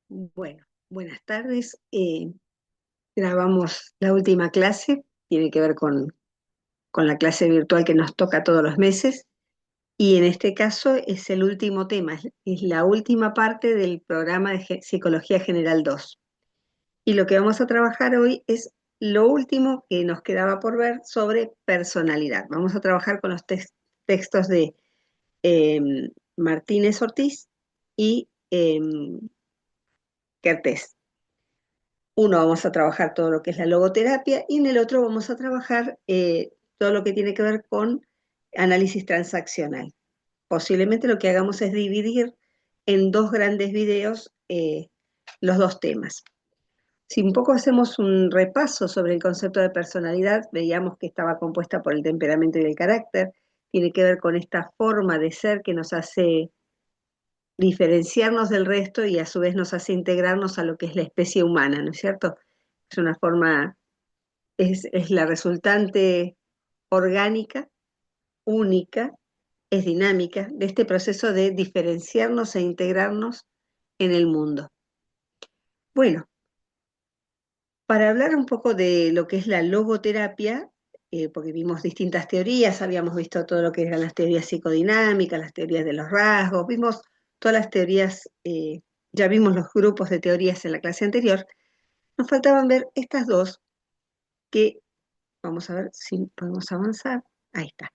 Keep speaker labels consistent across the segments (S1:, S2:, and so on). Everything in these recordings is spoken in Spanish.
S1: Bueno, buenas tardes. Grabamos la última clase, tiene que ver con la clase virtual que nos toca todos los meses, y en este caso es el último tema, es la última parte del programa de Psicología General 2. Y lo que vamos a trabajar hoy es lo último que nos quedaba por ver sobre personalidad. Vamos a trabajar con los textos de eh, Martínez Ortiz y Kertész. Uno vamos a trabajar todo lo que es la logoterapia y en el otro vamos a trabajar todo lo que tiene que ver con análisis transaccional. Posiblemente lo que hagamos es dividir en dos grandes videos los dos temas. Si un poco hacemos un repaso sobre el concepto de personalidad, veíamos que estaba compuesta por el temperamento y el carácter, tiene que ver con esta forma de ser que nos hace diferenciarnos del resto y a su vez nos hace integrarnos a lo que es la especie humana, ¿no es cierto? Es una forma, es la resultante orgánica, única, es dinámica de este proceso de diferenciarnos e integrarnos en el mundo. Bueno, para hablar un poco de lo que es la logoterapia, porque vimos distintas teorías, habíamos visto todo lo que eran las teorías psicodinámicas, las teorías de los rasgos, vimos todas las teorías, ya vimos los grupos de teorías en la clase anterior, nos faltaban ver estas dos que, vamos a ver si podemos avanzar, ahí está.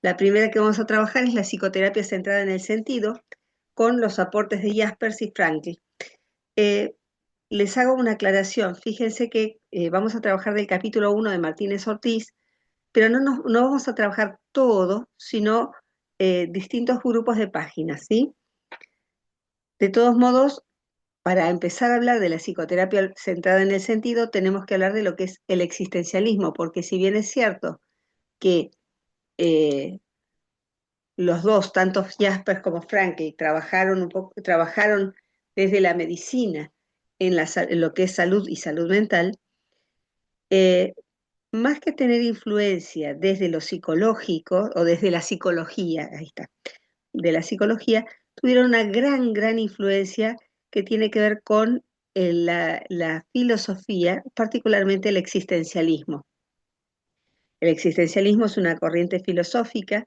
S1: La primera que vamos a trabajar es la psicoterapia centrada en el sentido, con los aportes de Jaspers y Frankl. Eh, Les hago una aclaración. Fíjense que vamos a trabajar del capítulo 1 de Martínez Ortiz, pero no vamos a trabajar todo, sino distintos grupos de páginas, ¿sí? De todos modos, para empezar a hablar de la psicoterapia centrada en el sentido, tenemos que hablar de lo que es el existencialismo, porque si bien es cierto que eh, los dos, tanto Jaspers como Frankl, trabajaron desde la medicina en lo que es salud y salud mental, eh, más que tener influencia desde lo psicológico o desde la psicología, ahí está, de la psicología, tuvieron una gran influencia que tiene que ver con la filosofía, particularmente el existencialismo. El existencialismo es una corriente filosófica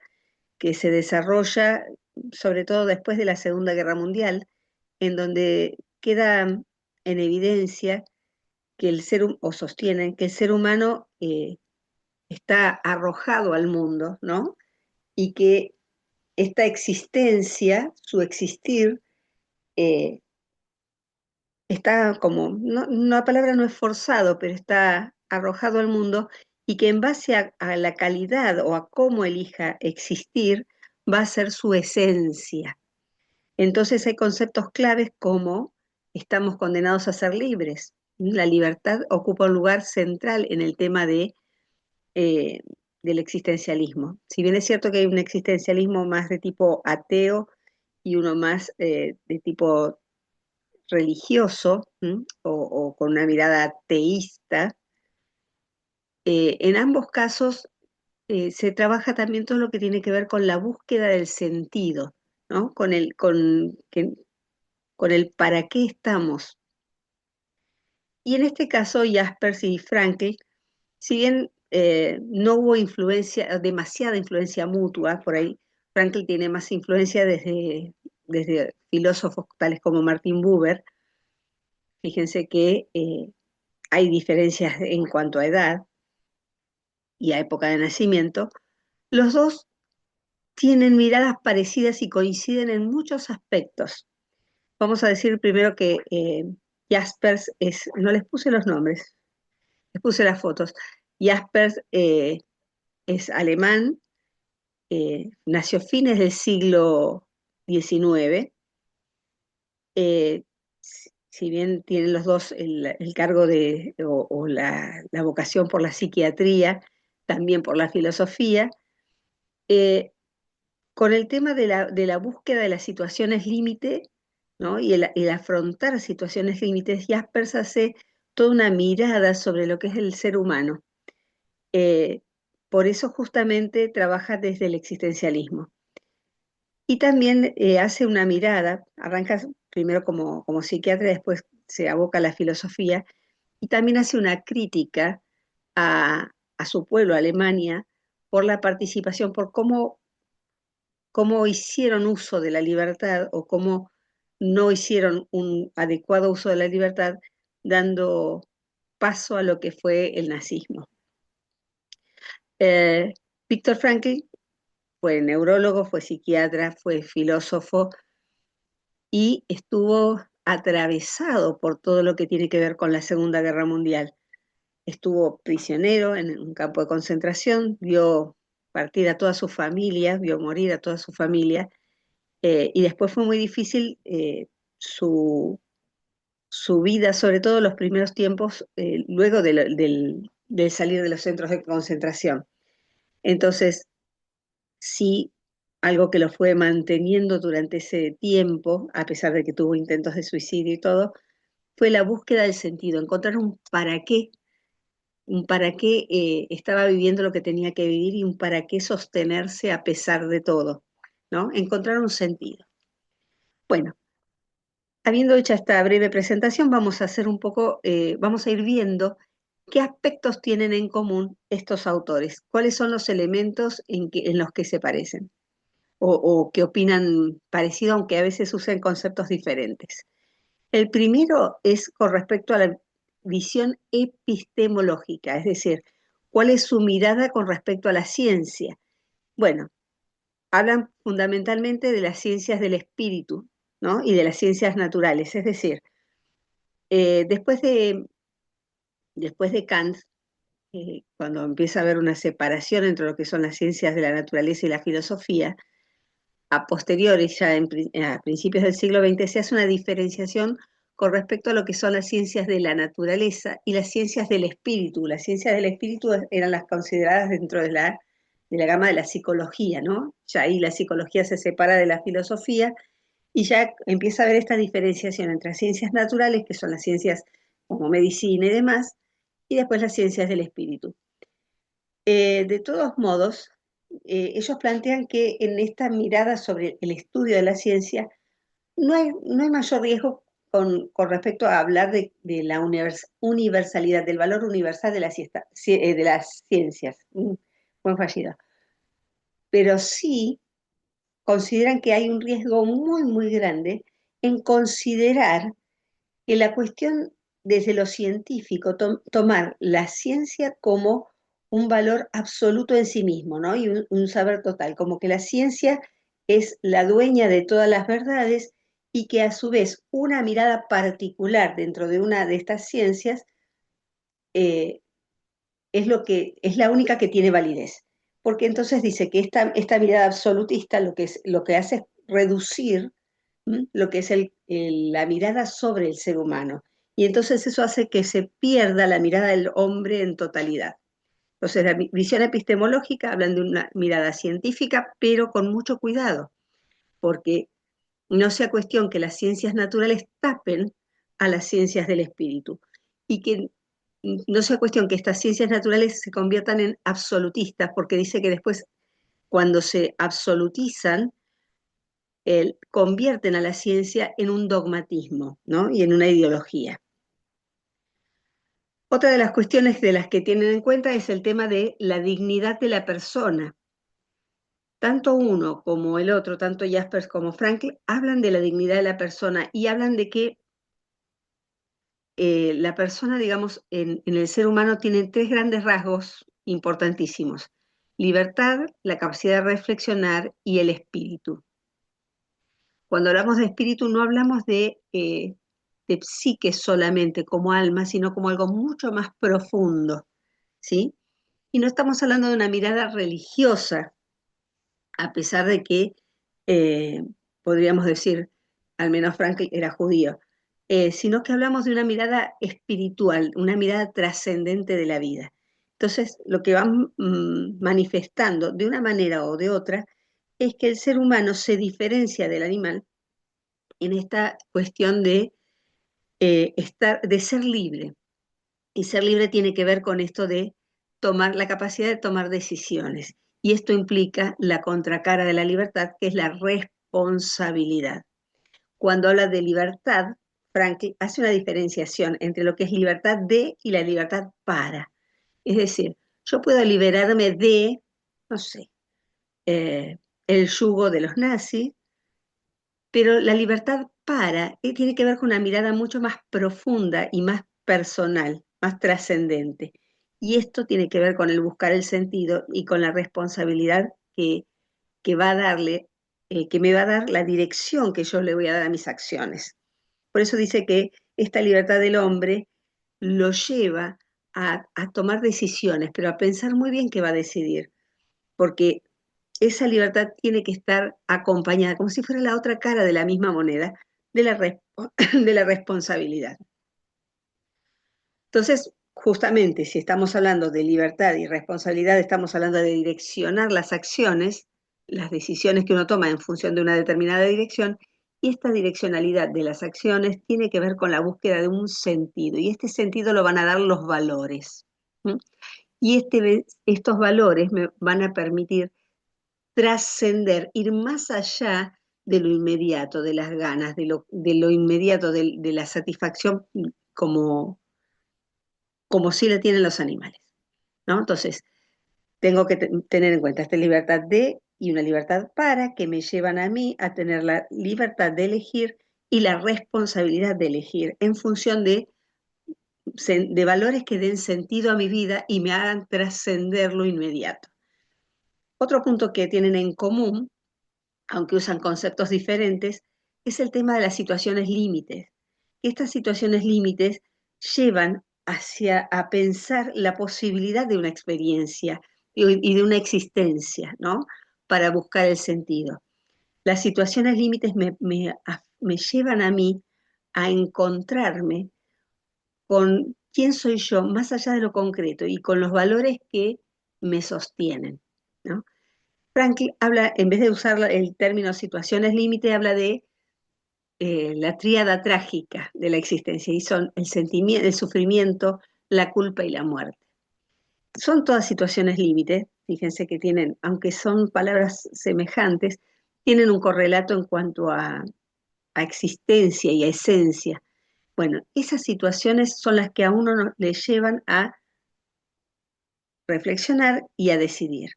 S1: que se desarrolla sobre todo después de la Segunda Guerra Mundial, en donde queda en evidencia que o sostienen que el ser humano está arrojado al mundo, ¿no? Y que esta existencia, su existir, eh, está como, la palabra no es forzado, pero está arrojado al mundo y que en base a la calidad o a cómo elija existir, va a ser su esencia. Entonces hay conceptos claves como estamos condenados a ser libres. La libertad ocupa un lugar central en el tema eh, del existencialismo. Si bien es cierto que hay un existencialismo más de tipo ateo y uno más de tipo religioso, o con una mirada teísta, en ambos casos se trabaja también todo lo que tiene que ver con la búsqueda del sentido, ¿no? Con el para qué estamos. Y en este caso, Jaspers y Frankl, si bien no hubo demasiada influencia mutua, por ahí Frankl tiene más influencia desde filósofos tales como Martin Buber. Fíjense que hay diferencias en cuanto a edad y a época de nacimiento. Los dos tienen miradas parecidas y coinciden en muchos aspectos. Vamos a decir primero que Jaspers no les puse los nombres, les puse las fotos. Jaspers es alemán, nació fines del siglo XIX. Si bien tienen los dos el cargo o la vocación por la psiquiatría, también por la filosofía, eh, con el tema de la búsqueda de las situaciones límite, ¿no? Y el afrontar situaciones límites, Jaspers hace toda una mirada sobre lo que es el ser humano. Eh, por eso justamente trabaja desde el existencialismo. Y también hace una mirada, arranca primero como psiquiatra, después se aboca a la filosofía, y también hace una crítica a su pueblo, Alemania, por la participación, por cómo hicieron uso de la libertad o cómo no hicieron un adecuado uso de la libertad, dando paso a lo que fue el nazismo. Eh, Víctor Frankl fue neurólogo, fue psiquiatra, fue filósofo y estuvo atravesado por todo lo que tiene que ver con la Segunda Guerra Mundial. Estuvo prisionero en un campo de concentración, vio partir a toda su familia, vio morir a toda su familia, y después fue muy difícil su, su vida, sobre todo los primeros tiempos, luego del salir de los centros de concentración. Entonces, sí, algo que lo fue manteniendo durante ese tiempo, a pesar de que tuvo intentos de suicidio y todo, fue la búsqueda del sentido, encontrar un para qué estaba viviendo lo que tenía que vivir y un para qué sostenerse a pesar de todo, ¿no? Encontrar un sentido. Bueno, habiendo hecho esta breve presentación, vamos a hacer un poco, vamos a ir viendo qué aspectos tienen en común estos autores, cuáles son los elementos en los que se parecen o que opinan parecido, aunque a veces usen conceptos diferentes. El primero es con respecto a la visión epistemológica, es decir, cuál es su mirada con respecto a la ciencia. Bueno, hablan fundamentalmente de las ciencias del espíritu, ¿no? Y de las ciencias naturales, es decir, eh, después de, después de Kant, cuando empieza a haber una separación entre lo que son las ciencias de la naturaleza y la filosofía, a posteriori, ya a principios del siglo XX, se hace una diferenciación con respecto a lo que son las ciencias de la naturaleza y las ciencias del espíritu. Las ciencias del espíritu eran las consideradas dentro de la gama de la psicología, ¿no? Ya ahí la psicología se separa de la filosofía y ya empieza a haber esta diferenciación entre las ciencias naturales, que son las ciencias como medicina y demás, y después las ciencias del espíritu. De todos modos, ellos plantean que en esta mirada sobre el estudio de la ciencia no hay mayor riesgo con respecto a hablar de la universalidad, del valor universal de las ciencias. Buen fallido. Pero sí consideran que hay un riesgo muy, muy grande en considerar que la cuestión desde lo científico, tomar la ciencia como un valor absoluto en sí mismo, ¿no? Y un saber total, como que la ciencia es la dueña de todas las verdades y que a su vez una mirada particular dentro de una de estas ciencias eh, es la única que tiene validez. Porque entonces dice que esta mirada absolutista lo que hace es reducir lo que es la mirada sobre el ser humano. Y entonces eso hace que se pierda la mirada del hombre en totalidad. Entonces, la visión epistemológica hablan de una mirada científica, pero con mucho cuidado, porque no sea cuestión que las ciencias naturales tapen a las ciencias del espíritu y que no sea cuestión que estas ciencias naturales se conviertan en absolutistas, porque dice que después, cuando se absolutizan, convierten a la ciencia en un dogmatismo, ¿no? Y en una ideología. Otra de las cuestiones de las que tienen en cuenta es el tema de la dignidad de la persona. Tanto uno como el otro, tanto Jaspers como Frankl, hablan de la dignidad de la persona y hablan de que la persona, digamos, en el ser humano tiene tres grandes rasgos importantísimos: libertad, la capacidad de reflexionar y el espíritu. Cuando hablamos de espíritu no hablamos de psique solamente como alma, sino como algo mucho más profundo, ¿sí? Y no estamos hablando de una mirada religiosa, a pesar de que eh, podríamos decir, al menos Frankl era judío, sino que hablamos de una mirada espiritual, una mirada trascendente de la vida. Entonces, lo que van manifestando de una manera o de otra es que el ser humano se diferencia del animal en esta cuestión de ser libre. Y ser libre tiene que ver con esto de tomar la capacidad de tomar decisiones. Y esto implica la contracara de la libertad, que es la responsabilidad. cuando habla de libertad, Frankl hace una diferenciación entre lo que es libertad de y la libertad para. Es decir, yo puedo liberarme de, no sé, eh, el yugo de los nazis, pero la libertad para tiene que ver con una mirada mucho más profunda y más personal, más trascendente. Y esto tiene que ver con el buscar el sentido y con la responsabilidad que va a darle, que me va a dar la dirección que yo le voy a dar a mis acciones. Por eso dice que esta libertad del hombre lo lleva a tomar decisiones, pero a pensar muy bien qué va a decidir, porque esa libertad tiene que estar acompañada, como si fuera la otra cara de la misma moneda, de de la responsabilidad. Entonces, justamente, si estamos hablando de libertad y responsabilidad, estamos hablando de direccionar las acciones, las decisiones que uno toma en función de una determinada dirección, y esta direccionalidad de las acciones tiene que ver con la búsqueda de un sentido, y este sentido lo van a dar los valores. ¿Mm? Y estos valores me van a permitir trascender, ir más allá de lo inmediato, de las ganas, de lo inmediato, de la satisfacción como, como sí la tienen los animales, ¿no? Entonces, tengo que tener en cuenta esta libertad de y una libertad para que me llevan a mí a tener la libertad de elegir y la responsabilidad de elegir en función de valores que den sentido a mi vida y me hagan trascender lo inmediato. Otro punto que tienen en común, aunque usan conceptos diferentes, es el tema de las situaciones límites. Estas situaciones límites llevan hacia a pensar la posibilidad de una experiencia y de una existencia, ¿no? Para buscar el sentido. Las situaciones límites me llevan a mí a encontrarme con quién soy yo más allá de lo concreto y con los valores que me sostienen, ¿no? Frankl habla, en vez de usar el término situaciones límite, habla de la tríada trágica de la existencia, y son el sentimiento, el sufrimiento, la culpa y la muerte. Son todas situaciones límite, fíjense que tienen, aunque son palabras semejantes, tienen un correlato en cuanto a existencia y a esencia. Bueno, esas situaciones son las que a uno le llevan a reflexionar y a decidir.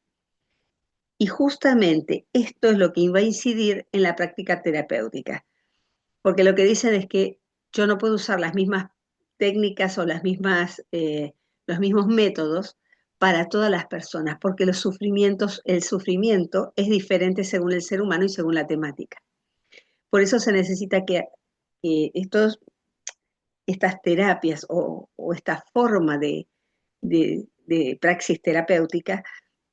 S1: Y justamente esto es lo que va a incidir en la práctica terapéutica, porque lo que dicen es que yo no puedo usar las mismas técnicas o los mismos métodos para todas las personas, porque el sufrimiento es diferente según el ser humano y según la temática. Por eso se necesita que estas terapias o esta forma de praxis terapéutica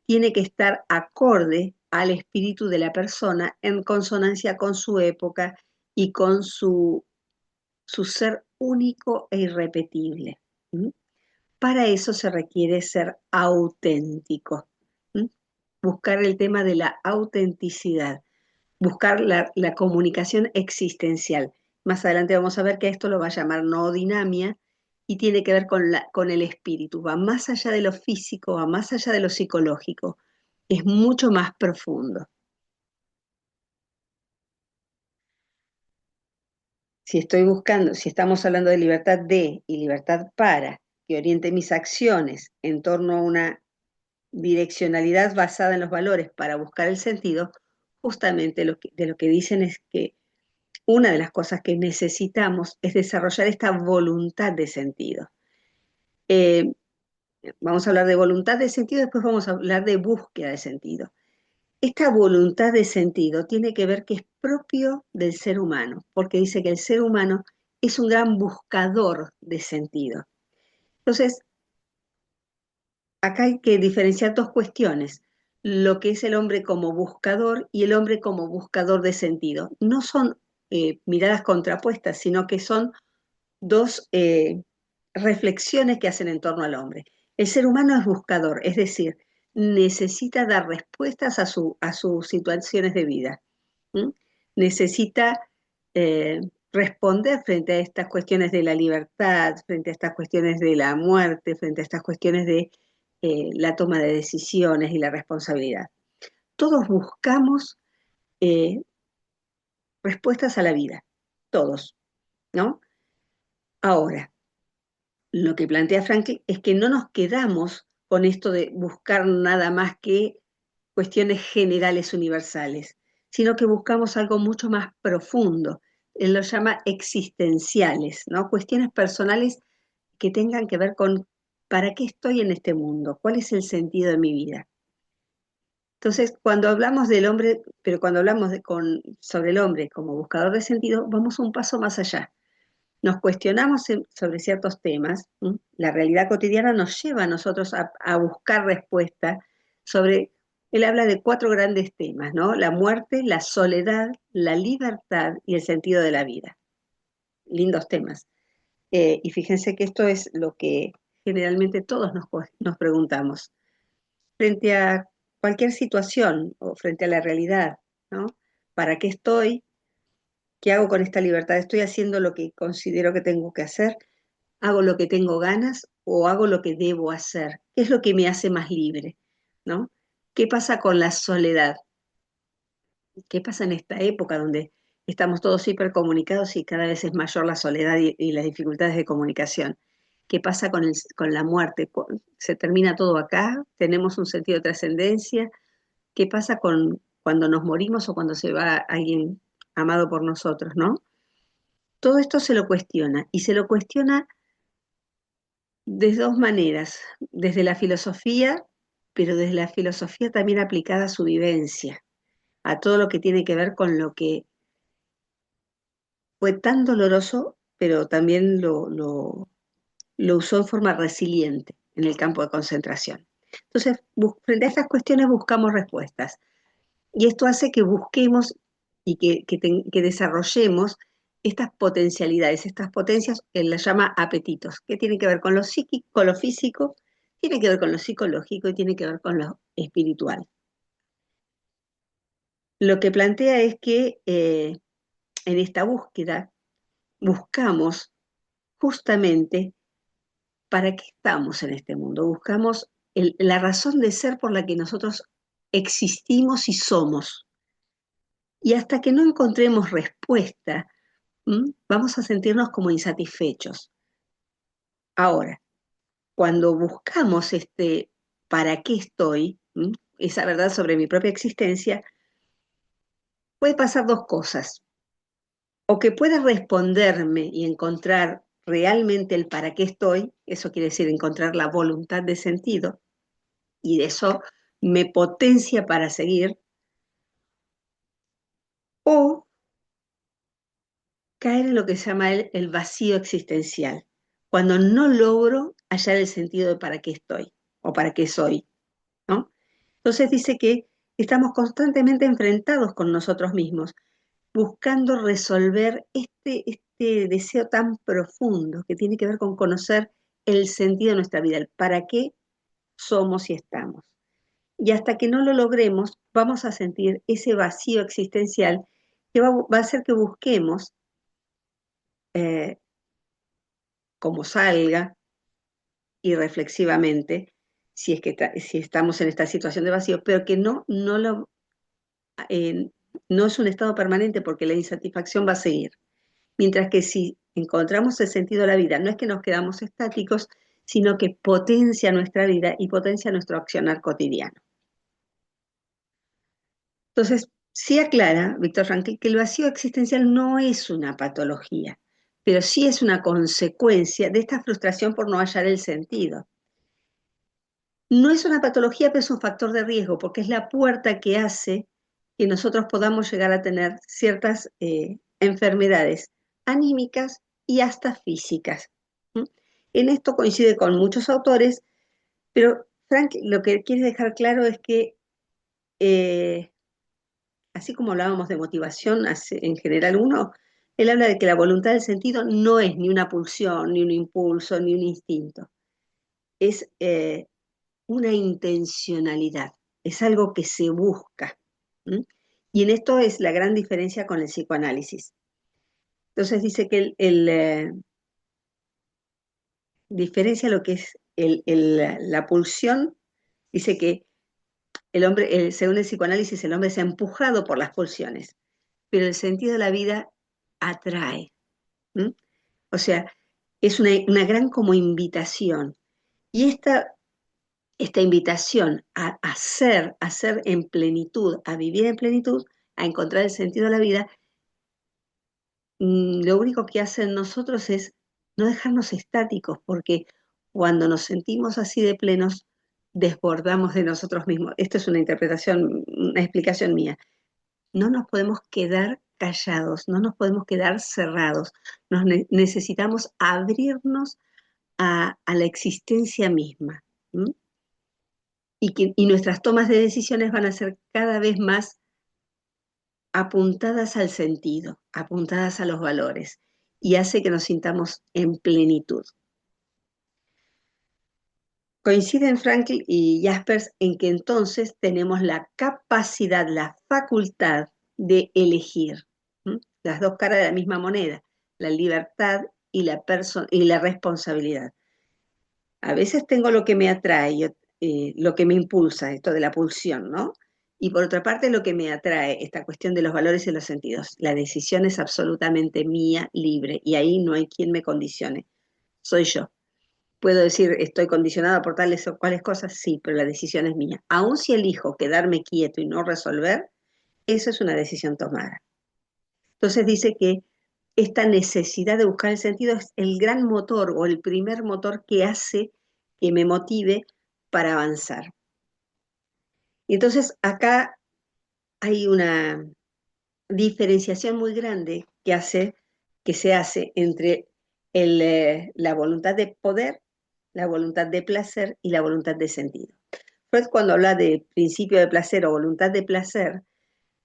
S1: tiene que estar acorde al espíritu de la persona en consonancia con su época y con su ser único e irrepetible. ¿Mm? Para eso se requiere ser auténtico. ¿Mm? Buscar el tema de la autenticidad, buscar la comunicación existencial. Más adelante vamos a ver que esto lo va a llamar noodinamia y tiene que ver con el espíritu. Va más allá de lo físico, va más allá de lo psicológico. Es mucho más profundo. Si estoy buscando, si estamos hablando de libertad de y libertad para, que oriente mis acciones en torno a una direccionalidad basada en los valores para buscar el sentido, justamente de lo que dicen es que una de las cosas que necesitamos es desarrollar esta voluntad de sentido. Eh, Vamos a hablar de voluntad de sentido, después vamos a hablar de búsqueda de sentido. Esta voluntad de sentido tiene que ver que es propio del ser humano, porque dice que el ser humano es un gran buscador de sentido. Entonces, acá hay que diferenciar dos cuestiones, lo que es el hombre como buscador y el hombre como buscador de sentido. No son miradas contrapuestas, sino que son dos reflexiones que hacen en torno al hombre. El ser humano es buscador, es decir, necesita dar respuestas a sus situaciones de vida. ¿Mm? Necesita eh, responder frente a estas cuestiones de la libertad, frente a estas cuestiones de la muerte, frente a estas cuestiones de la toma de decisiones y la responsabilidad. Todos buscamos eh, respuestas a la vida. todos, ¿no? Ahora, lo que plantea Frankl es que no nos quedamos con esto de buscar nada más que cuestiones generales universales, sino que buscamos algo mucho más profundo. Él lo llama existenciales, ¿no? Cuestiones personales que tengan que ver con ¿para qué estoy en este mundo? ¿Cuál es el sentido de mi vida? Entonces, cuando hablamos del hombre, pero cuando hablamos sobre el hombre como buscador de sentido, vamos un paso más allá. Nos cuestionamos sobre ciertos temas. ¿M? La realidad cotidiana nos lleva a nosotros a buscar respuesta sobre, él habla de 4 grandes temas, ¿no? La muerte, la soledad, la libertad y el sentido de la vida. Lindos temas. Y fíjense que esto es lo que generalmente todos nos preguntamos frente a cualquier situación o frente a la realidad, ¿no? ¿Para qué estoy? ¿Qué hago con esta libertad? ¿Estoy haciendo lo que considero que tengo que hacer? ¿Hago lo que tengo ganas o hago lo que debo hacer? ¿Qué es lo que me hace más libre? ¿No? ¿Qué pasa con la soledad? ¿Qué pasa en esta época donde estamos todos hipercomunicados y cada vez es mayor la soledad y las dificultades de comunicación? ¿Qué pasa con la muerte? ¿Se termina todo acá? ¿Tenemos un sentido de trascendencia? ¿Qué pasa cuando nos morimos o cuando se va alguien amado por nosotros, ¿no? Todo esto se lo cuestiona y se lo cuestiona de 2 maneras, desde la filosofía, pero desde la filosofía también aplicada a su vivencia, a todo lo que tiene que ver con lo que fue tan doloroso, pero también lo usó en forma resiliente en el campo de concentración. Entonces, frente a estas cuestiones buscamos respuestas. Y esto hace que busquemos y que desarrollemos estas potencialidades, estas potencias, él las llama apetitos, que tienen que ver con lo psíquico, con lo físico, tiene que ver con lo psicológico y tiene que ver con lo espiritual. Lo que plantea es que en esta búsqueda buscamos justamente para qué estamos en este mundo, buscamos la razón de ser por la que nosotros existimos y somos. Y hasta que no encontremos respuesta, vamos a sentirnos como insatisfechos. Ahora, cuando buscamos este ¿para qué estoy? Esa verdad sobre mi propia existencia, puede pasar 2 cosas. O que pueda responderme y encontrar realmente el para qué estoy, eso quiere decir encontrar la voluntad de sentido, y de eso me potencia para seguir, o caer en lo que se llama el vacío existencial, cuando no logro hallar el sentido de para qué estoy o para qué soy, ¿no? Entonces dice que estamos constantemente enfrentados con nosotros mismos, buscando resolver este deseo tan profundo que tiene que ver con conocer el sentido de nuestra vida, el para qué somos y estamos. Y hasta que no lo logremos, vamos a sentir ese vacío existencial que va a hacer que busquemos eh, como salga y reflexivamente, si estamos en esta situación de vacío, pero que eh, no es un estado permanente porque la insatisfacción va a seguir. Mientras que si encontramos el sentido de la vida, no es que nos quedamos estáticos, sino que potencia nuestra vida y potencia nuestro accionar cotidiano. Entonces, sí aclara Víctor Frankl que el vacío existencial no es una patología, pero sí es una consecuencia de esta frustración por no hallar el sentido. No es una patología, pero es un factor de riesgo, porque es la puerta que hace que nosotros podamos llegar a tener ciertas enfermedades anímicas y hasta físicas. ¿Mm? En esto coincide con muchos autores, pero Frank lo que quiere dejar claro es que, así como hablábamos de motivación en general uno, él habla de que la voluntad del sentido no es ni una pulsión, ni un impulso, ni un instinto. Es una intencionalidad, es algo que se busca. ¿M? Y en esto es la gran diferencia con el psicoanálisis. Entonces dice que diferencia lo que es la pulsión, dice que el hombre, según el psicoanálisis, el hombre se ha empujado por las pulsiones, pero el sentido de la vida atrae. ¿M? O sea, es una gran como invitación. Y esta invitación a ser en plenitud, a vivir en plenitud, a encontrar el sentido de la vida, lo único que hace en nosotros es no dejarnos estáticos, porque cuando nos sentimos así de plenos, desbordamos de nosotros mismos. Esto es una interpretación, una explicación mía. No nos podemos quedar callados, no nos podemos quedar cerrados. Necesitamos abrirnos a la existencia misma. ¿M? Y nuestras tomas de decisiones van a ser cada vez más apuntadas al sentido, apuntadas a los valores, y hace que nos sintamos en plenitud. Coinciden Frankl y Jaspers en que entonces tenemos la capacidad, la facultad de elegir. ¿M? Las dos caras de la misma moneda, la libertad y y la responsabilidad. A veces tengo lo que me atrae, lo que me impulsa, esto de la pulsión, ¿no? Y por otra parte, lo que me atrae, esta cuestión de los valores y los sentidos. La decisión es absolutamente mía, libre, y ahí no hay quien me condicione. Soy yo. Puedo decir, estoy condicionada por tales o cuales cosas, sí, pero la decisión es mía. Aun si elijo quedarme quieto y no resolver, eso es una decisión tomada. Entonces dice que esta necesidad de buscar el sentido es el gran motor o el primer motor que hace que me motive para avanzar. Y entonces acá hay una diferenciación muy grande que se hace entre la voluntad de poder, la voluntad de placer y la voluntad de sentido. Freud, cuando habla de principio de placer o voluntad de placer,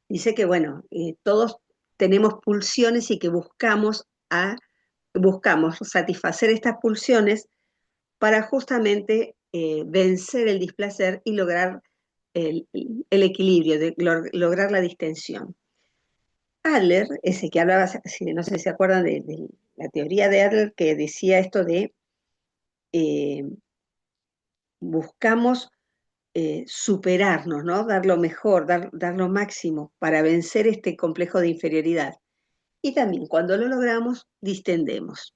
S1: dice que, bueno, todos tenemos pulsiones y que buscamos satisfacer estas pulsiones para justamente vencer el displacer y lograr el equilibrio, lograr la distensión. Adler, ese que hablaba, no sé si se acuerdan de la teoría de Adler, que decía esto de eh, buscamos superarnos, ¿no? Dar lo mejor, dar lo máximo para vencer este complejo de inferioridad. Y también cuando lo logramos, distendemos.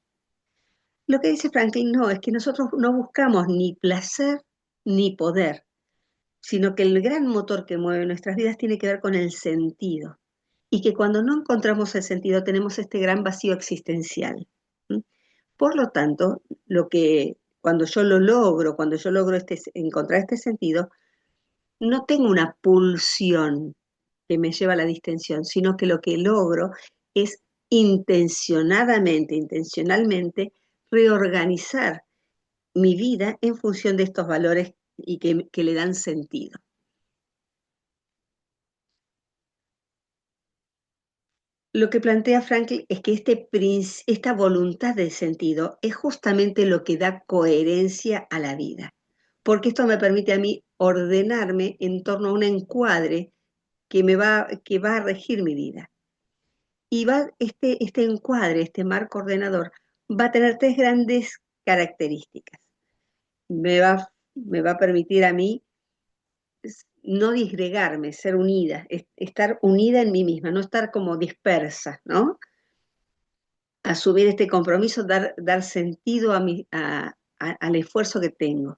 S1: Lo que dice Franklin no, es que nosotros no buscamos ni placer ni poder, sino que el gran motor que mueve nuestras vidas tiene que ver con el sentido. Y que cuando no encontramos el sentido tenemos este gran vacío existencial. ¿Mm? Por lo tanto, cuando yo logro encontrar este sentido, no tengo una pulsión que me lleva a la distensión, sino que lo que logro es intencionalmente, reorganizar mi vida en función de estos valores y que le dan sentido. Lo que plantea Frankl es que esta voluntad de sentido es justamente lo que da coherencia a la vida, porque esto me permite a mí ordenarme en torno a un encuadre que va a regir mi vida. Y este encuadre, este marco ordenador, va a tener tres grandes características. Me va a permitir a mí no disgregarme, ser unida, estar unida en mí misma, no estar como dispersa, ¿no? Asumir este compromiso, dar sentido al esfuerzo que tengo.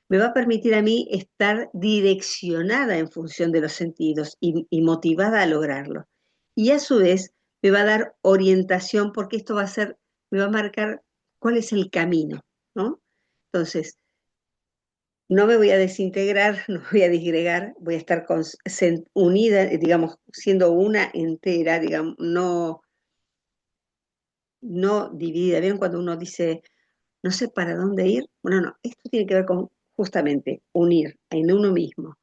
S1: Me va a permitir a mí estar direccionada en función de los sentidos y motivada a lograrlo. Y a su vez me va a dar orientación porque esto me va a marcar cuál es el camino, ¿no? Entonces, no me voy a desintegrar, no voy a disgregar, voy a estar unida, digamos, siendo una entera, digamos, no dividida. ¿Vieron cuando uno dice, no sé para dónde ir? Bueno, no, esto tiene que ver con justamente unir en uno mismo,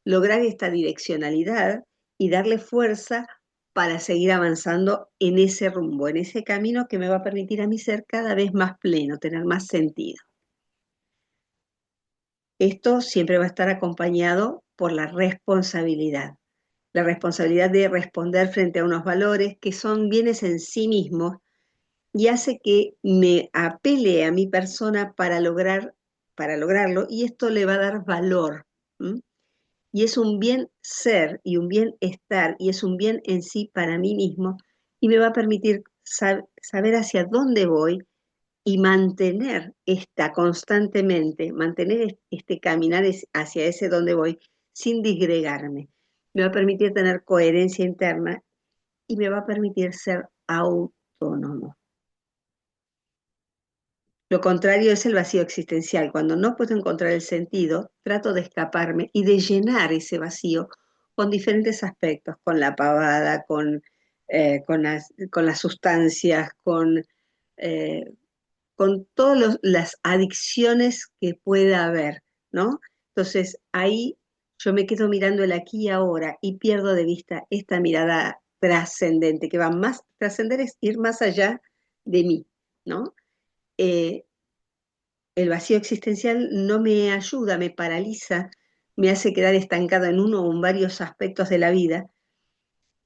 S1: lograr esta direccionalidad y darle fuerza para seguir avanzando en ese rumbo, en ese camino que me va a permitir a mí ser cada vez más pleno, tener más sentido. Esto siempre va a estar acompañado por la responsabilidad de responder frente a unos valores que son bienes en sí mismos y hace que me apele a mi persona para lograrlo, y esto le va a dar valor. ¿M? Y es un bien ser y un bien estar y es un bien en sí para mí mismo y me va a permitir saber hacia dónde voy y mantener constantemente, mantener este caminar hacia ese donde voy sin disgregarme. Me va a permitir tener coherencia interna y me va a permitir ser autónomo. Lo contrario es el vacío existencial. Cuando no puedo encontrar el sentido, trato de escaparme y de llenar ese vacío con diferentes aspectos, con la pavada, con las sustancias, eh, con todas las adicciones que pueda haber, ¿no? Entonces ahí yo me quedo mirando el aquí y ahora y pierdo de vista esta mirada trascendente, que va más, trascender es ir más allá de mí, ¿no? Eh, el vacío existencial no me ayuda, me paraliza, me hace quedar estancado en uno o en varios aspectos de la vida,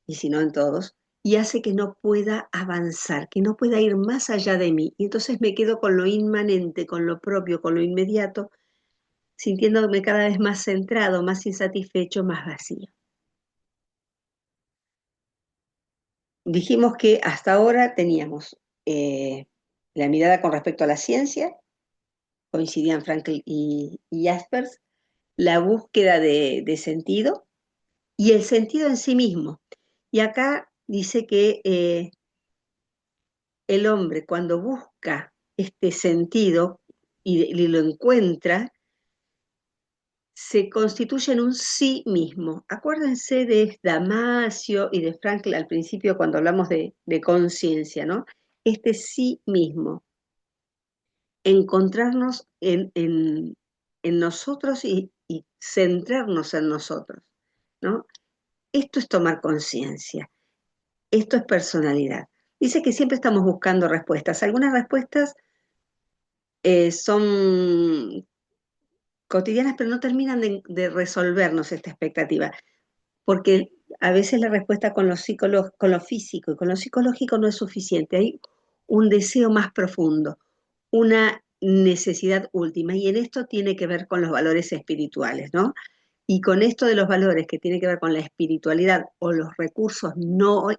S1: y si no en todos, y hace que no pueda avanzar, que no pueda ir más allá de mí. Y entonces me quedo con lo inmanente, con lo propio, con lo inmediato, sintiéndome cada vez más centrado, más insatisfecho, más vacío. Dijimos que hasta ahora teníamos la mirada con respecto a la ciencia, coincidían Frankl y Jaspers, la búsqueda de sentido y el sentido en sí mismo. Y acá dice que el hombre cuando busca este sentido y lo encuentra, se constituye en un sí mismo. Acuérdense de Damasio y de Frankl al principio cuando hablamos de conciencia, ¿no? Este sí mismo, encontrarnos en nosotros y centrarnos en nosotros, ¿no? Esto es tomar conciencia, esto es personalidad. Dice que siempre estamos buscando respuestas. Algunas respuestas son cotidianas, pero no terminan de resolvernos esta expectativa, porque a veces la respuesta con lo físico y con lo psicológico no es suficiente. Hay un deseo más profundo, una necesidad última, y en esto tiene que ver con los valores espirituales, ¿no? Y con esto de los valores que tiene que ver con la espiritualidad o los recursos no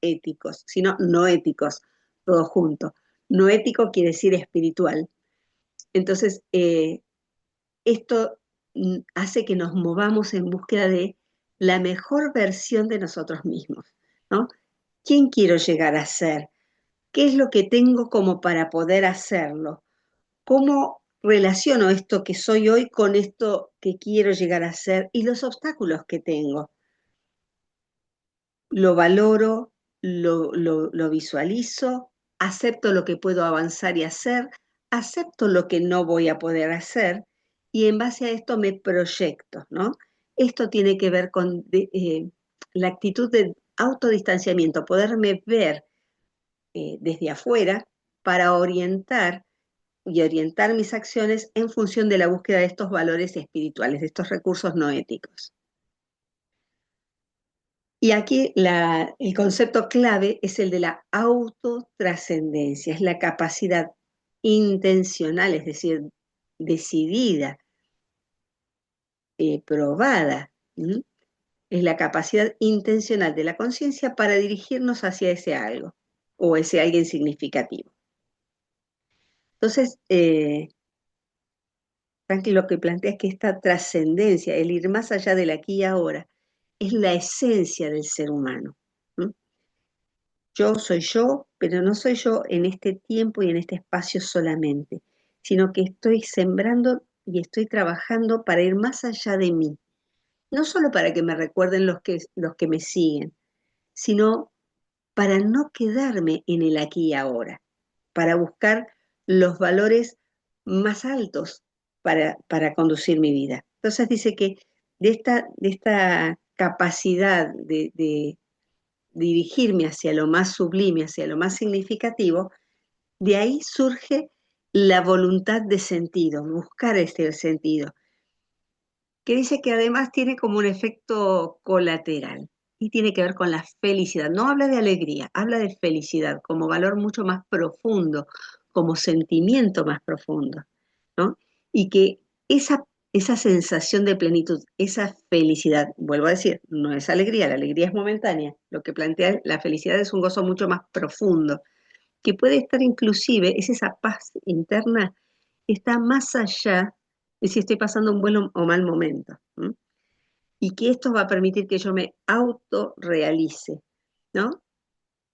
S1: éticos, sino no éticos, todo junto. No ético quiere decir espiritual. Entonces, esto hace que nos movamos en búsqueda de la mejor versión de nosotros mismos, ¿no? ¿Quién quiero llegar a ser? ¿Qué es lo que tengo como para poder hacerlo? ¿Cómo relaciono esto que soy hoy con esto que quiero llegar a ser y los obstáculos que tengo? Lo valoro, lo visualizo, acepto lo que puedo avanzar y hacer, acepto lo que no voy a poder hacer y en base a esto me proyecto, ¿no? Esto tiene que ver con la actitud de autodistanciamiento, poderme ver desde afuera para orientar mis acciones en función de la búsqueda de estos valores espirituales, de estos recursos no éticos. Y aquí el concepto clave es el de la autotrascendencia, es la capacidad intencional, es decir, decidida, probada, ¿m? Es la capacidad intencional de la conciencia para dirigirnos hacia ese algo o ese alguien significativo. Entonces, Franklin lo que plantea es que esta trascendencia, el ir más allá del aquí y ahora, es la esencia del ser humano. ¿M? Yo soy yo, pero no soy yo en este tiempo y en este espacio solamente, sino que estoy sembrando y estoy trabajando para ir más allá de mí. No solo para que me recuerden los que me siguen, sino para no quedarme en el aquí y ahora, para buscar los valores más altos para conducir mi vida. Entonces dice que de esta capacidad de dirigirme hacia lo más sublime, hacia lo más significativo, de ahí surge la voluntad de sentido, buscar este sentido, que dice que además tiene como un efecto colateral y tiene que ver con la felicidad. No habla de alegría, habla de felicidad como valor mucho más profundo, como sentimiento más profundo, ¿no? Y que esa esa sensación de plenitud, esa felicidad. Vuelvo a decir, no es alegría, la alegría es momentánea. Lo que plantea la felicidad es un gozo mucho más profundo, que puede estar inclusive, es esa paz interna que está más allá de si estoy pasando un buen o mal momento. ¿M? Y que esto va a permitir que yo me autorrealice, ¿no?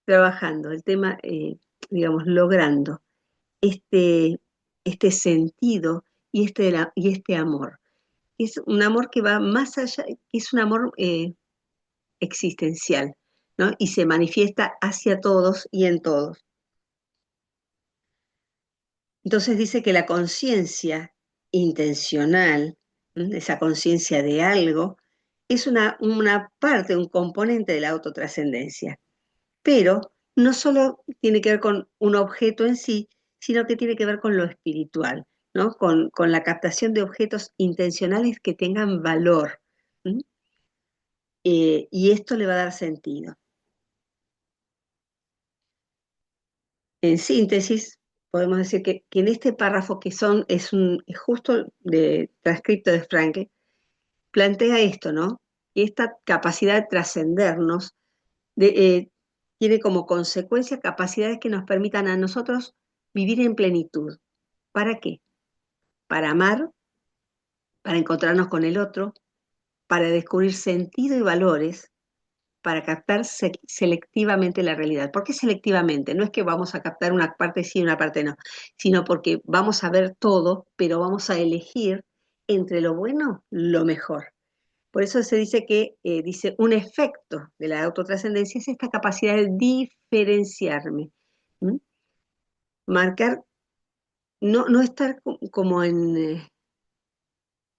S1: Trabajando, el tema, digamos, logrando este, este sentido y este amor. Es un amor que va más allá, que es un amor existencial, ¿no? Y se manifiesta hacia todos y en todos. Entonces dice que la conciencia intencional, esa conciencia de algo, es una parte, un componente de la autotrascendencia. Pero no solo tiene que ver con un objeto en sí, sino que tiene que ver con lo espiritual, ¿no? Con la captación de objetos intencionales que tengan valor. ¿M? Y esto le va a dar sentido. En síntesis, podemos decir que en este párrafo es justo de transcripto de Franke, plantea esto, ¿no? Y esta capacidad de trascendernos tiene como consecuencia capacidades que nos permitan a nosotros vivir en plenitud. ¿Para qué? Para amar, para encontrarnos con el otro, para descubrir sentido y valores, para captar selectivamente la realidad. ¿Por qué selectivamente? No es que vamos a captar una parte sí y una parte no, sino porque vamos a ver todo, pero vamos a elegir entre lo bueno, lo mejor. Por eso se dice dice, un efecto de la autotrascendencia es esta capacidad de diferenciarme. ¿M? Marcar, no estar como en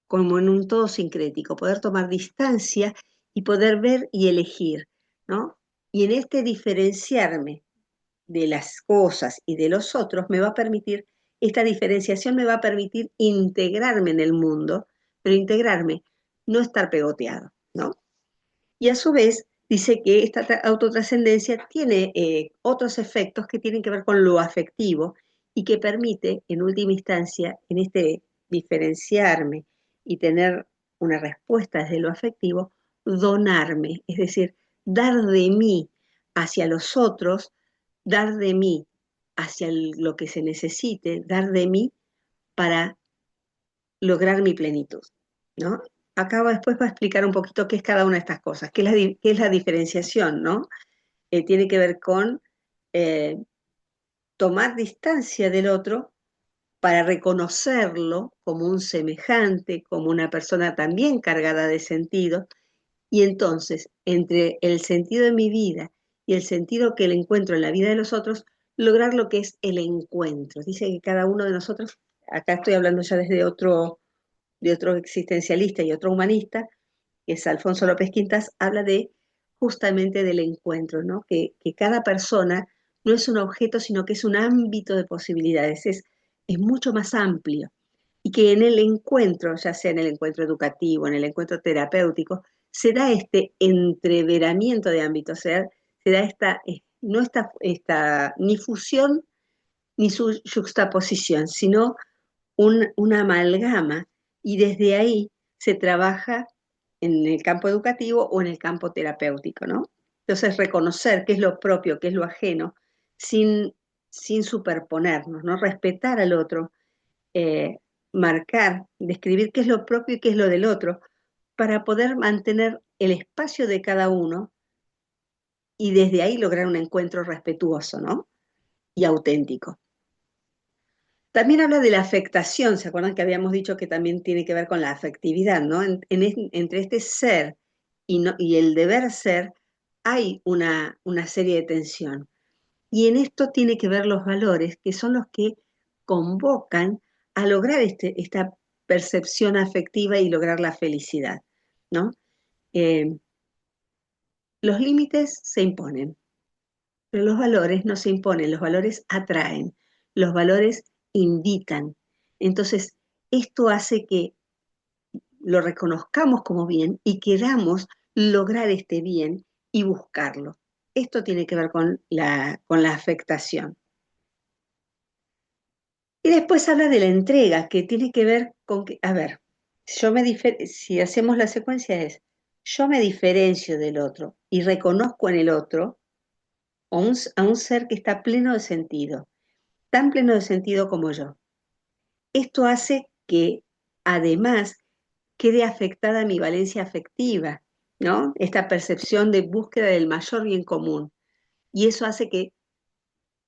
S1: un todo sincrético, poder tomar distancia y poder ver y elegir, ¿no? Y en este diferenciarme de las cosas y de los otros me va a permitir, esta diferenciación me va a permitir integrarme en el mundo, pero integrarme, no estar pegoteado, ¿no? Y a su vez dice que esta autotrascendencia tiene otros efectos que tienen que ver con lo afectivo y que permite, en última instancia, en este diferenciarme y tener una respuesta desde lo afectivo, donarme, es decir, dar de mí hacia los otros, dar de mí hacia lo que se necesite, dar de mí para lograr mi plenitud, ¿no? Acá después va a explicar un poquito qué es cada una de estas cosas, qué es la diferenciación, ¿no? Tiene que ver con eh, tomar distancia del otro para reconocerlo como un semejante, como una persona también cargada de sentido, y entonces, entre el sentido de mi vida y el sentido que le encuentro en la vida de los otros, lograr lo que es el encuentro. Dice que cada uno de nosotros, acá estoy hablando ya desde de otro existencialista y otro humanista, que es Alfonso López Quintas, habla de justamente del encuentro, ¿no? Que cada persona no es un objeto, sino que es un ámbito de posibilidades, es mucho más amplio. Y que en el encuentro, ya sea en el encuentro educativo, en el encuentro terapéutico, se da este entreveramiento de ámbitos, se da no esta ni fusión ni su juxtaposición, sino una amalgama y desde ahí se trabaja en el campo educativo o en el campo terapéutico, ¿no? Entonces, reconocer qué es lo propio, qué es lo ajeno, sin, sin superponernos, ¿no? Respetar al otro, eh, marcar, describir qué es lo propio y qué es lo del otro, para poder mantener el espacio de cada uno y desde ahí lograr un encuentro respetuoso, ¿no? Y auténtico. También habla de la afectación, ¿se acuerdan que habíamos dicho que también tiene que ver con la afectividad, ¿no? Entre este ser y el deber ser hay una serie de tensión. Y en esto tiene que ver los valores, que son los que convocan a lograr esta percepción afectiva y lograr la felicidad, ¿no? Eh, los límites se imponen, pero los valores no se imponen, los valores atraen, los valores invitan. Entonces, esto hace que lo reconozcamos como bien y queramos lograr este bien y buscarlo. Esto tiene que ver con la afectación. Y después habla de la entrega, que tiene que ver con que, a ver, si hacemos la secuencia es, yo me diferencio del otro y reconozco en el otro a un ser que está pleno de sentido, tan pleno de sentido como yo. Esto hace que además quede afectada mi valencia afectiva, ¿no? Esta percepción de búsqueda del mayor bien común. Y eso hace que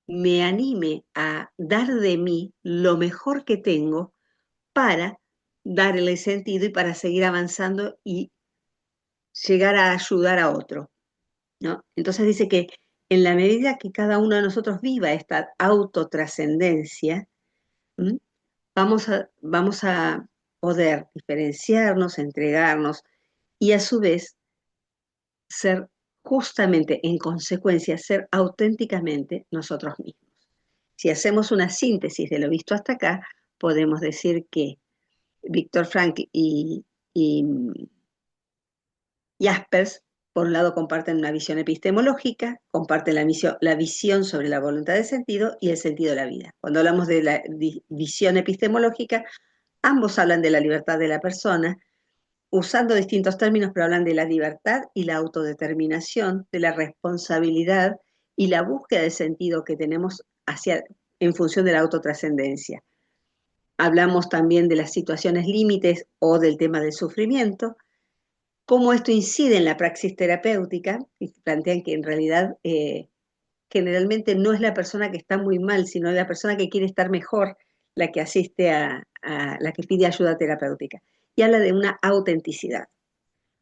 S1: me anime a dar de mí lo mejor que tengo para darle sentido y para seguir avanzando y llegar a ayudar a otro, ¿no? Entonces dice que en la medida que cada uno de nosotros viva esta autotrascendencia, ¿m? Vamos a poder diferenciarnos, entregarnos y a su vez ser justamente, en consecuencia, ser auténticamente nosotros mismos. Si hacemos una síntesis de lo visto hasta acá, podemos decir que Víctor Frankl y Jaspers, por un lado, comparten una visión epistemológica, comparten la visión sobre la voluntad de sentido y el sentido de la vida. Cuando hablamos de la visión epistemológica, ambos hablan de la libertad de la persona, usando distintos términos, pero hablan de la libertad y la autodeterminación, de la responsabilidad y la búsqueda de sentido que tenemos en función de la autotrascendencia. Hablamos también de las situaciones límites o del tema del sufrimiento, cómo esto incide en la praxis terapéutica, y plantean que en realidad generalmente no es la persona que está muy mal, sino la persona que quiere estar mejor la que asiste a la que pide ayuda terapéutica. Y habla de una autenticidad.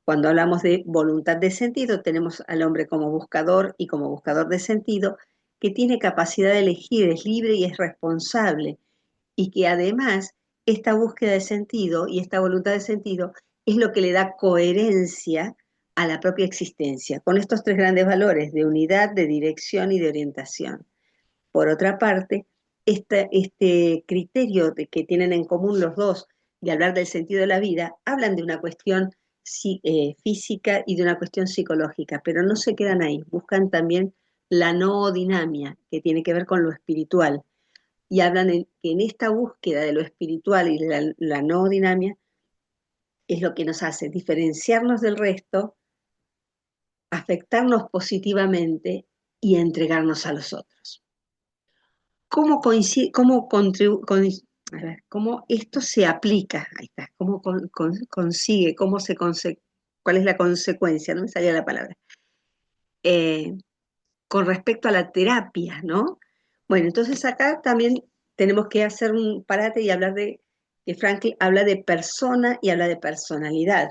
S1: Cuando hablamos de voluntad de sentido, tenemos al hombre como buscador y como buscador de sentido, que tiene capacidad de elegir, es libre y es responsable, y que además esta búsqueda de sentido y esta voluntad de sentido es lo que le da coherencia a la propia existencia, con estos tres grandes valores de unidad, de dirección y de orientación. Por otra parte, este criterio que tienen en común los dos de hablar del sentido de la vida, hablan de una cuestión física y de una cuestión psicológica, pero no se quedan ahí, buscan también la noodinamia, que tiene que ver con lo espiritual, y hablan que en esta búsqueda de lo espiritual y de la noodinamia es lo que nos hace diferenciarnos del resto, afectarnos positivamente y entregarnos a los otros. ¿Cómo coincide, a ver, cómo esto se aplica? Ahí está, cómo consigue, cuál es la consecuencia, no me salía la palabra, eh, con respecto a la terapia, ¿no? Bueno, entonces acá también tenemos que hacer un parate y hablar de, que Frankl habla de persona y habla de personalidad,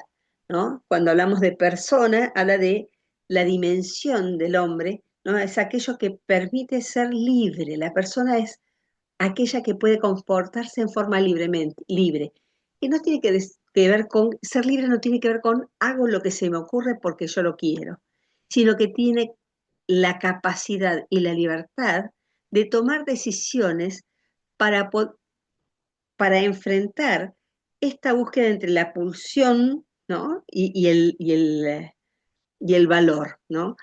S1: ¿no? Cuando hablamos de persona, habla de la dimensión del hombre, ¿no? Es aquello que permite ser libre. La persona es aquella que puede comportarse en forma libre. Y no tiene que ver con, ser libre no tiene que ver con hago lo que se me ocurre porque yo lo quiero, sino que tiene la capacidad y la libertad de tomar decisiones para, para enfrentar esta búsqueda entre la pulsión, ¿no? y el valor, ¿no?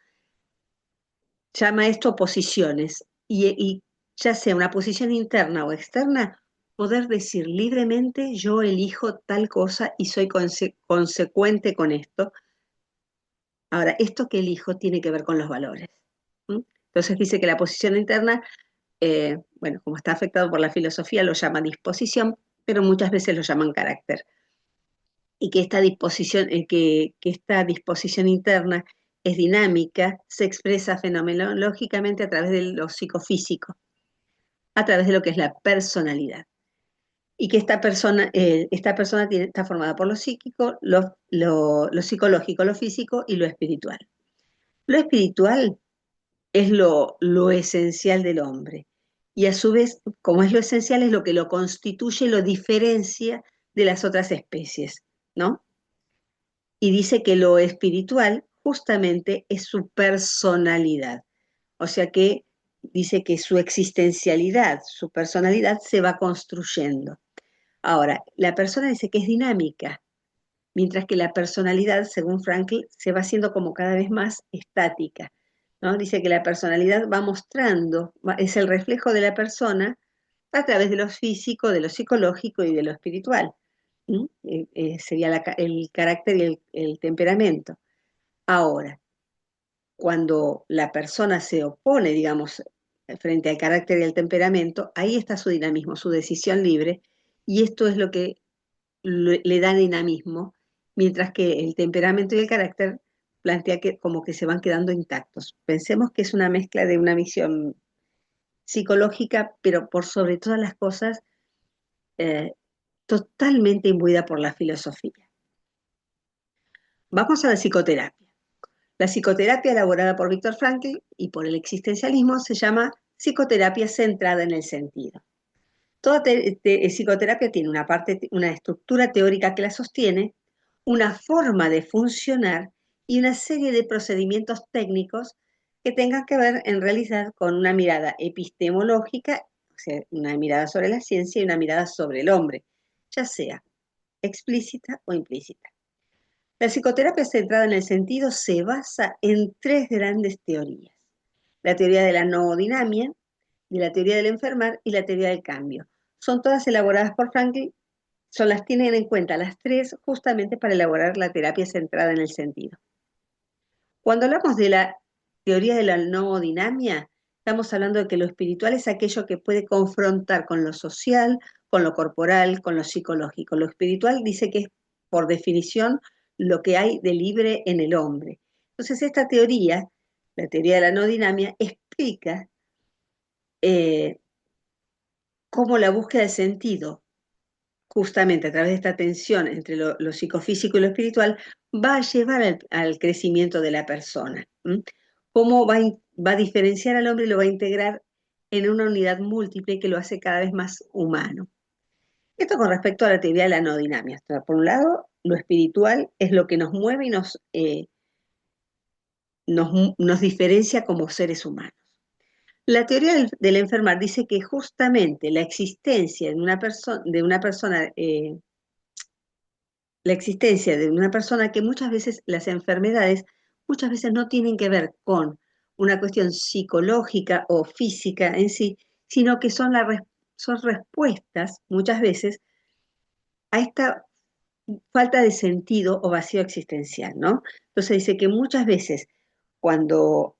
S1: Llama esto posiciones, y ya sea una posición interna o externa, poder decir libremente, yo elijo tal cosa y soy consecuente con esto. Ahora, esto que elijo tiene que ver con los valores. ¿Mm? Entonces dice que la posición interna, bueno, como está afectado por la filosofía, lo llama disposición, pero muchas veces lo llaman carácter. Y que que esta disposición interna es dinámica, se expresa fenomenológicamente a través de lo psicofísico, a través de lo que es la personalidad. Y que esta persona está formada por lo psíquico, lo psicológico, lo físico y lo espiritual. Lo espiritual es lo esencial del hombre. Y a su vez, como es lo esencial, es lo que lo constituye, lo diferencia de las otras especies, ¿no? Y dice que lo espiritual justamente es su personalidad. O sea que dice que su existencialidad, su personalidad se va construyendo. Ahora, la persona dice que es dinámica, mientras que la personalidad, según Frankl, se va haciendo como cada vez más estática, ¿no? Dice que la personalidad va mostrando, es el reflejo de la persona a través de lo físico, de lo psicológico y de lo espiritual. ¿Mm? Sería el carácter y el temperamento. Ahora, cuando la persona se opone, digamos, frente al carácter y al temperamento, ahí está su dinamismo, su decisión libre, y esto es lo que le da dinamismo, mientras que el temperamento y el carácter plantea que como que se van quedando intactos. Pensemos que es una mezcla de una visión psicológica, pero por sobre todas las cosas, eh, totalmente imbuida por la filosofía. Vamos a la psicoterapia. La psicoterapia elaborada por Viktor Frankl y por el existencialismo se llama psicoterapia centrada en el sentido. Toda psicoterapia tiene una parte, una estructura teórica que la sostiene, una forma de funcionar y una serie de procedimientos técnicos que tengan que ver en realidad con una mirada epistemológica, o sea, una mirada sobre la ciencia y una mirada sobre el hombre, ya sea explícita o implícita. La psicoterapia centrada en el sentido se basa en tres grandes teorías: la teoría de la noodinamia, de la teoría del enfermar y la teoría del cambio. Son todas elaboradas por Frankl, las tienen en cuenta las tres justamente para elaborar la terapia centrada en el sentido. Cuando hablamos de la teoría de la noodinamia, estamos hablando de que lo espiritual es aquello que puede confrontar con lo social, con lo corporal, con lo psicológico. Lo espiritual dice que es, por definición, lo que hay de libre en el hombre. Entonces, esta teoría, la teoría de la noodinamia, explica cómo la búsqueda de sentido, justamente a través de esta tensión entre lo psicofísico y lo espiritual, va a llevar al crecimiento de la persona. ¿M? Cómo va a diferenciar al hombre y lo va a integrar en una unidad múltiple que lo hace cada vez más humano. Esto con respecto a la teoría de la no dinamia. Por un lado, lo espiritual es lo que nos mueve y nos diferencia como seres humanos. La teoría del enfermar dice que justamente la existencia de una persona la existencia de una persona, que muchas veces las enfermedades muchas veces no tienen que ver con una cuestión psicológica o física en sí, sino que son respuestas muchas veces a esta falta de sentido o vacío existencial, ¿no? Entonces dice que muchas veces cuando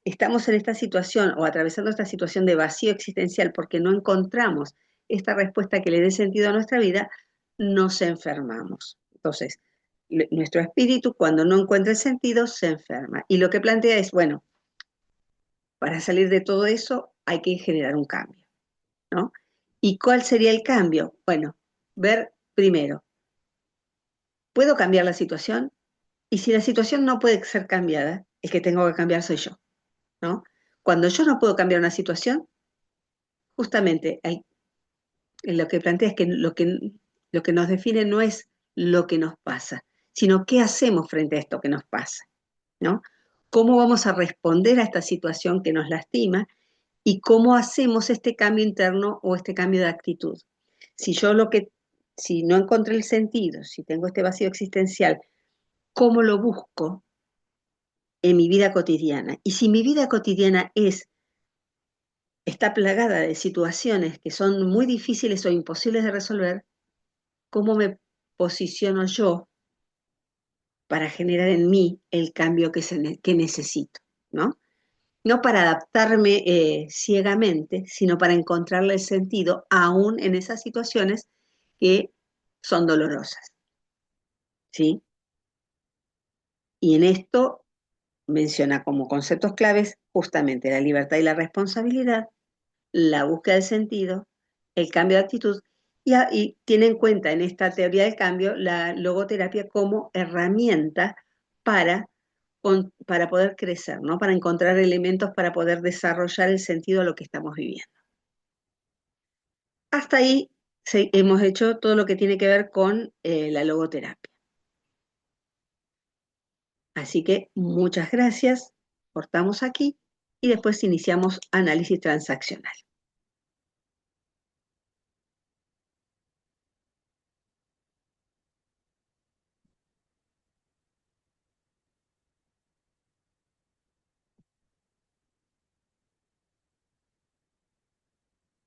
S1: estamos en esta situación o atravesando esta situación de vacío existencial porque no encontramos esta respuesta que le dé sentido a nuestra vida, nos enfermamos. Entonces, nuestro espíritu, cuando no encuentra el sentido, se enferma. Y lo que plantea es, bueno, para salir de todo eso hay que generar un cambio, ¿no? ¿Y cuál sería el cambio? Bueno, ver primero, ¿puedo cambiar la situación? Y si la situación no puede ser cambiada, el que tengo que cambiar soy yo, ¿no? Cuando yo no puedo cambiar una situación, justamente lo que plantea es que lo que nos define no es lo que nos pasa, sino qué hacemos frente a esto que nos pasa, ¿no? ¿Cómo vamos a responder a esta situación que nos lastima y cómo hacemos este cambio interno o este cambio de actitud? Si yo si no encontré el sentido, si tengo este vacío existencial, ¿cómo lo busco en mi vida cotidiana? Y si mi vida cotidiana está plagada de situaciones que son muy difíciles o imposibles de resolver, ¿cómo me posiciono yo para generar en mí el cambio que necesito? ¿No? No para adaptarme ciegamente, sino para encontrarle el sentido aún en esas situaciones que son dolorosas, ¿sí? Y en esto menciona como conceptos claves justamente la libertad y la responsabilidad, la búsqueda de sentido, el cambio de actitud, y tiene en cuenta en esta teoría del cambio la logoterapia como herramienta para, para poder crecer, ¿no? Para encontrar elementos para poder desarrollar el sentido a lo que estamos viviendo. Hasta ahí hemos hecho todo lo que tiene que ver con la logoterapia. Así que muchas gracias, cortamos aquí y después iniciamos análisis transaccional.